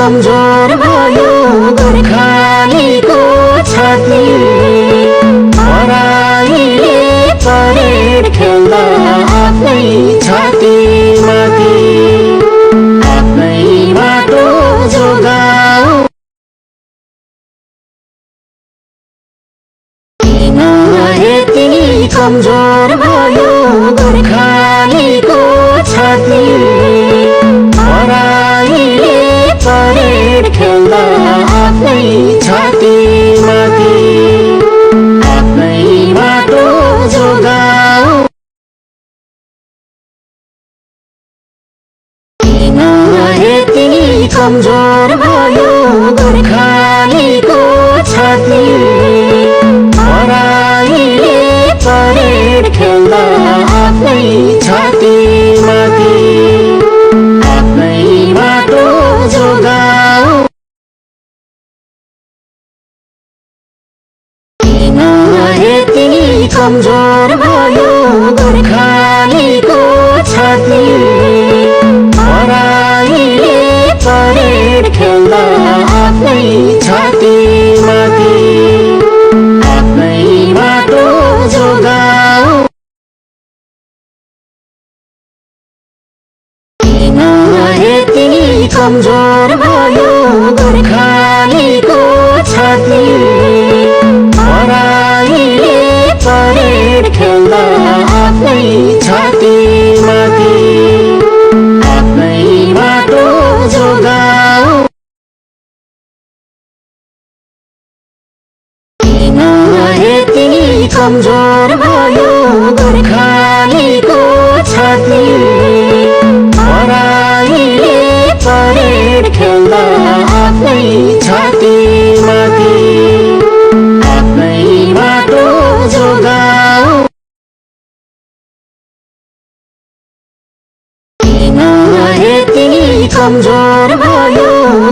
कमजोर भयो गोर्खालीको छाती पराईले परेड खेल्दा आफ्नै छाती माथि आफ्नै बाटो जोगाऊ किन यति कमजोर भयो गोर्खालीको छाती पराईले परेड खेल्दा आफ्नै छाती माथि आफ्नै बाटो जोगाऊ किन यति कमजोर भयो गोर्खालीको छाती पराईले परेड खेल्दा आफ्नै छाती माथि आफ्नै बाटो जोगाऊ किन यति कमजोर भयो गोर्खालीको छाती पराईले परेड खेल्दा आफ्नै छाती माथि आफ्नै बाटो जोगाऊ किन यति कमजोर भयो गोर्खालीको छाती पराईले परेड खेल्दा आफ्नै छाती माथि आफ्नै बाटो जोगाऊ किन यति कमजोर भयो गोर्खालीको छाती पराईले परेड खेल्दा आफ्नै छाती माथि आफ्नै बाटो जोगाऊ किन यति कमजोर भयो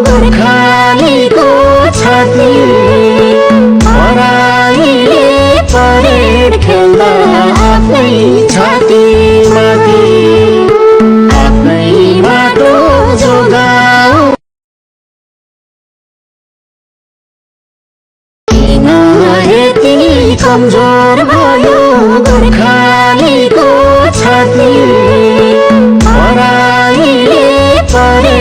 गोर्खालीको छाती पराईले परेड खेल्दा आफ्नै छाती माथि आफ्नै बाटो जोगाऊ किन यति कमजोर भयो गोर्खालीको छाती पराईले परेड